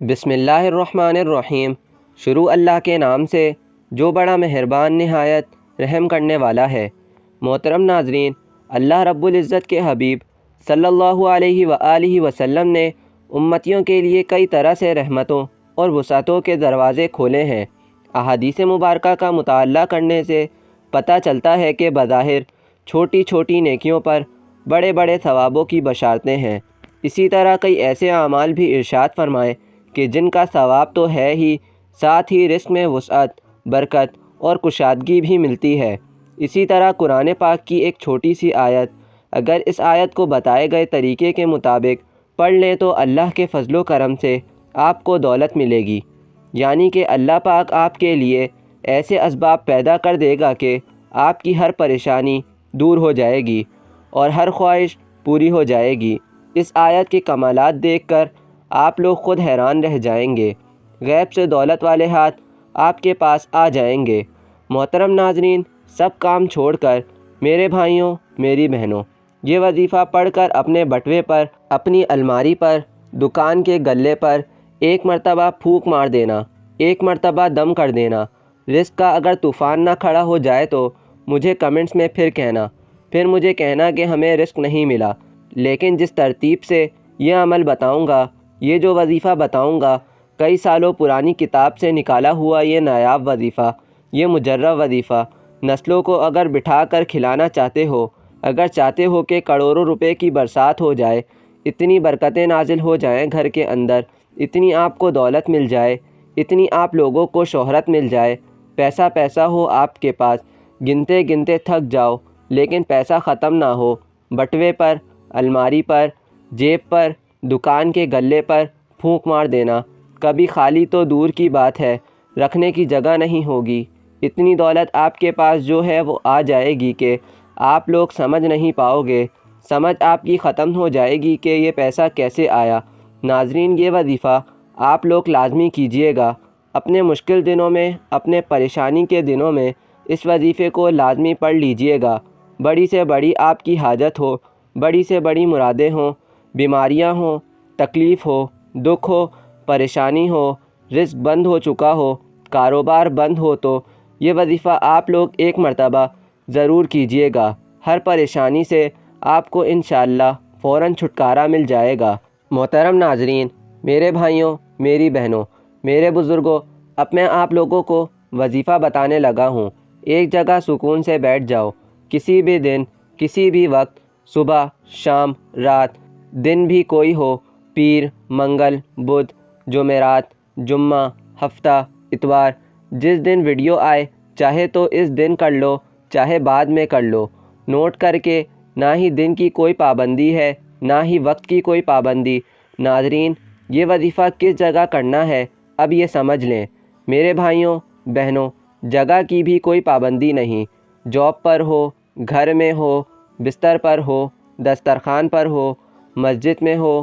بسم اللہ الرحمن الرحیم۔ شروع اللہ کے نام سے جو بڑا مہربان نہایت رحم کرنے والا ہے۔ محترم ناظرین، اللہ رب العزت کے حبیب صلی اللہ علیہ وآلہ وسلم نے امتیوں کے لیے کئی طرح سے رحمتوں اور وسعتوں کے دروازے کھولے ہیں۔ احادیث مبارکہ کا مطالعہ کرنے سے پتہ چلتا ہے کہ بظاہر چھوٹی چھوٹی نیکیوں پر بڑے بڑے ثوابوں کی بشارتیں ہیں۔ اسی طرح کئی ایسے اعمال بھی ارشاد فرمائے کہ جن کا ثواب تو ہے ہی، ساتھ ہی رزق میں وسعت، برکت اور کشادگی بھی ملتی ہے۔ اسی طرح قرآن پاک کی ایک چھوٹی سی آیت، اگر اس آیت کو بتائے گئے طریقے کے مطابق پڑھ لیں تو اللہ کے فضل و کرم سے آپ کو دولت ملے گی، یعنی کہ اللہ پاک آپ کے لیے ایسے اسباب پیدا کر دے گا کہ آپ کی ہر پریشانی دور ہو جائے گی اور ہر خواہش پوری ہو جائے گی۔ اس آیت کے کمالات دیکھ کر آپ لوگ خود حیران رہ جائیں گے۔ غیب سے دولت والے ہاتھ آپ کے پاس آ جائیں گے۔ محترم ناظرین، سب کام چھوڑ کر میرے بھائیوں، میری بہنوں، یہ وظیفہ پڑھ کر اپنے بٹوے پر، اپنی الماری پر، دکان کے گلے پر ایک مرتبہ پھونک مار دینا، ایک مرتبہ دم کر دینا۔ رزق کا اگر طوفان نہ کھڑا ہو جائے تو مجھے کمنٹس میں پھر مجھے کہنا کہ ہمیں رزق نہیں ملا۔ لیکن جس ترتیب سے یہ عمل بتاؤں گا، یہ جو وظیفہ بتاؤں گا، کئی سالوں پرانی کتاب سے نکالا ہوا یہ نایاب وظیفہ، یہ مجرب وظیفہ، نسلوں کو اگر بٹھا کر کھلانا چاہتے ہو، اگر چاہتے ہو کہ کروڑوں روپے کی برسات ہو جائے، اتنی برکتیں نازل ہو جائیں گھر کے اندر، اتنی آپ کو دولت مل جائے، اتنی آپ لوگوں کو شہرت مل جائے، پیسہ پیسہ ہو آپ کے پاس، گنتے گنتے تھک جاؤ لیکن پیسہ ختم نہ ہو، بٹوے پر، الماری پر، جیب پر، دکان کے گلے پر پھونک مار دینا، کبھی خالی تو دور کی بات ہے، رکھنے کی جگہ نہیں ہوگی۔ اتنی دولت آپ کے پاس جو ہے وہ آ جائے گی کہ آپ لوگ سمجھ نہیں پاؤ گے، سمجھ آپ کی ختم ہو جائے گی کہ یہ پیسہ کیسے آیا۔ ناظرین، یہ وظیفہ آپ لوگ لازمی کیجئے گا۔ اپنے مشکل دنوں میں، اپنے پریشانی کے دنوں میں اس وظیفے کو لازمی پڑھ لیجئے گا۔ بڑی سے بڑی آپ کی حاجت ہو، بڑی سے بڑی مرادیں ہوں، بیماریاں ہوں، تکلیف ہو، دکھ ہو، پریشانی ہو، رزق بند ہو چکا ہو، کاروبار بند ہو، تو یہ وظیفہ آپ لوگ ایک مرتبہ ضرور کیجئے گا۔ ہر پریشانی سے آپ کو انشاءاللہ فوراً چھٹکارا مل جائے گا۔ محترم ناظرین، میرے بھائیوں، میری بہنوں، میرے بزرگوں، اب میں آپ لوگوں کو وظیفہ بتانے لگا ہوں۔ ایک جگہ سکون سے بیٹھ جاؤ، کسی بھی دن، کسی بھی وقت، صبح، شام، رات، دن بھی کوئی ہو، پیر، منگل، بدھ، جمعرات، جمعہ، ہفتہ، اتوار، جس دن ویڈیو آئے، چاہے تو اس دن کر لو، چاہے بعد میں کر لو۔ نوٹ کر کے، نہ ہی دن کی کوئی پابندی ہے، نہ ہی وقت کی کوئی پابندی۔ ناظرین، یہ وظیفہ کس جگہ کرنا ہے اب یہ سمجھ لیں۔ میرے بھائیوں، بہنوں، جگہ کی بھی کوئی پابندی نہیں۔ جاب پر ہو، گھر میں ہو، بستر پر ہو، دسترخوان پر ہو، مسجد میں ہو،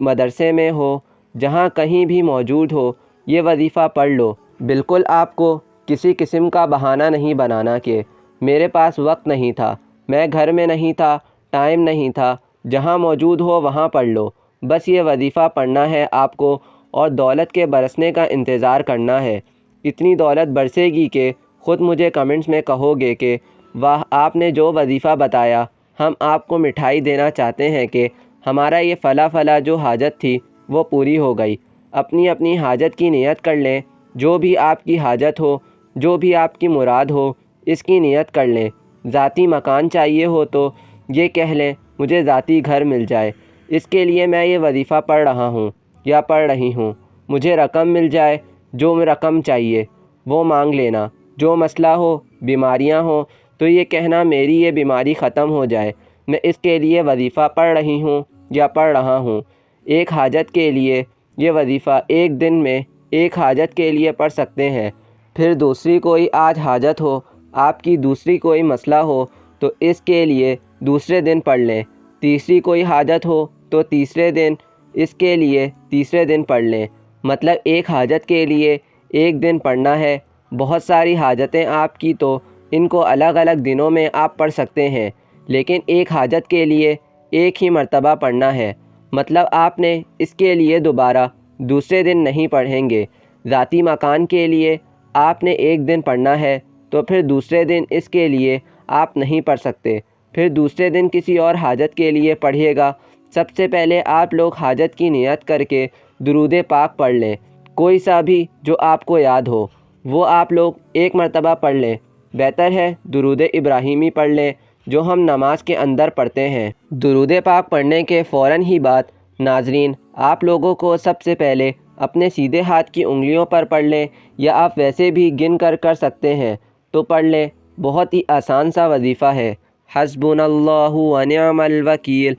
مدرسے میں ہو، جہاں کہیں بھی موجود ہو، یہ وظیفہ پڑھ لو۔ بالکل آپ کو کسی قسم کا بہانہ نہیں بنانا کہ میرے پاس وقت نہیں تھا، میں گھر میں نہیں تھا، ٹائم نہیں تھا۔ جہاں موجود ہو وہاں پڑھ لو۔ بس یہ وظیفہ پڑھنا ہے آپ کو اور دولت کے برسنے کا انتظار کرنا ہے۔ اتنی دولت برسے گی کہ خود مجھے کمنٹس میں کہو گے کہ واہ، آپ نے جو وظیفہ بتایا، ہم آپ کو مٹھائی دینا چاہتے ہیں کہ ہمارا یہ فلاں جو حاجت تھی وہ پوری ہو گئی۔ اپنی اپنی حاجت کی نیت کر لیں، جو بھی آپ کی حاجت ہو، جو بھی آپ کی مراد ہو، اس کی نیت کر لیں۔ ذاتی مکان چاہیے ہو تو یہ کہہ لیں مجھے ذاتی گھر مل جائے، اس کے لیے میں یہ وظیفہ پڑھ رہا ہوں یا پڑھ رہی ہوں۔ مجھے رقم مل جائے، جو رقم چاہیے وہ مانگ لینا۔ جو مسئلہ ہو، بیماریاں ہوں، تو یہ کہنا میری یہ بیماری ختم ہو جائے، میں اس کے لیے وظیفہ پڑھ رہی ہوں یا پڑھ رہا ہوں۔ ایک حاجت کے لیے یہ وظیفہ ایک دن میں ایک حاجت کے لیے پڑھ سکتے ہیں۔ پھر دوسری کوئی آج حاجت ہو، آپ کی دوسری کوئی مسئلہ ہو تو اس کے لیے دوسرے دن پڑھ لیں۔ تیسری کوئی حاجت ہو تو تیسرے دن، اس کے لیے تیسرے دن پڑھ لیں۔ مطلب ایک حاجت کے لیے ایک دن پڑھنا ہے۔ بہت ساری حاجتیں آپ کی تو ان کو الگ الگ دنوں میں آپ پڑھ سکتے ہیں، لیکن ایک حاجت کے لیے ایک ہی مرتبہ پڑھنا ہے۔ مطلب آپ نے اس کے لیے دوبارہ دوسرے دن نہیں پڑھیں گے۔ ذاتی مکان کے لیے آپ نے ایک دن پڑھنا ہے تو پھر دوسرے دن اس کے لیے آپ نہیں پڑھ سکتے، پھر دوسرے دن کسی اور حاجت کے لیے پڑھیے گا۔ سب سے پہلے آپ لوگ حاجت کی نیت کر کے درود پاک پڑھ لیں، کوئی سا بھی جو آپ کو یاد ہو وہ آپ لوگ ایک مرتبہ پڑھ لیں۔ بہتر ہے درود ابراہیمی پڑھ لیں جو ہم نماز کے اندر پڑھتے ہیں۔ درود پاک پڑھنے کے فوراً ہی بعد ناظرین آپ لوگوں کو سب سے پہلے اپنے سیدھے ہاتھ کی انگلیوں پر پڑھ لیں، یا آپ ویسے بھی گن کر سکتے ہیں تو پڑھ لیں۔ بہت ہی آسان سا وظیفہ ہے، حسبنا اللہ ونعم الوکیل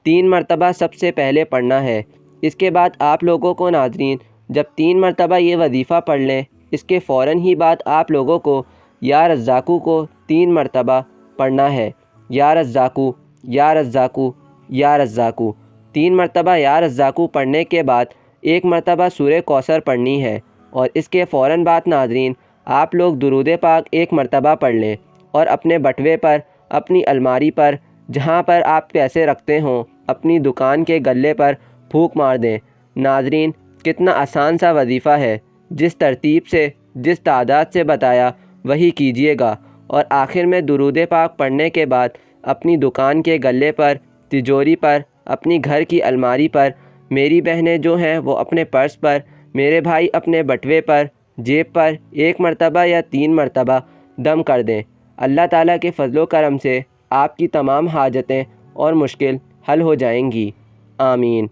3 مرتبہ سب سے پہلے پڑھنا ہے۔ اس کے بعد آپ لوگوں کو ناظرین جب 3 مرتبہ یہ وظیفہ پڑھ لیں، اس کے فوراً ہی بعد آپ لوگوں کو یا رزاقو کو 3 مرتبہ پڑھنا ہے۔ یا رزاقو یا رزاقو یا رزاقو 3 مرتبہ یا رزاقو پڑھنے کے بعد 1 مرتبہ سورہ کوثر پڑھنی ہے، اور اس کے فوراً بعد ناظرین آپ لوگ درود پاک 1 مرتبہ پڑھ لیں، اور اپنے بٹوے پر، اپنی الماری پر، جہاں پر آپ پیسے رکھتے ہوں، اپنی دکان کے گلے پر پھونک مار دیں۔ ناظرین کتنا آسان سا وظیفہ ہے، جس ترتیب سے، جس تعداد سے بتایا وہی کیجیے گا، اور آخر میں درود پاک پڑھنے کے بعد اپنی دکان کے گلے پر، تجوری پر، اپنی گھر کی الماری پر، میری بہنیں جو ہیں وہ اپنے پرس پر، میرے بھائی اپنے بٹوے پر، جیب پر 1 مرتبہ یا 3 مرتبہ دم کر دیں۔ اللہ تعالیٰ کے فضل و کرم سے آپ کی تمام حاجتیں اور مشکل حل ہو جائیں گی۔ آمین۔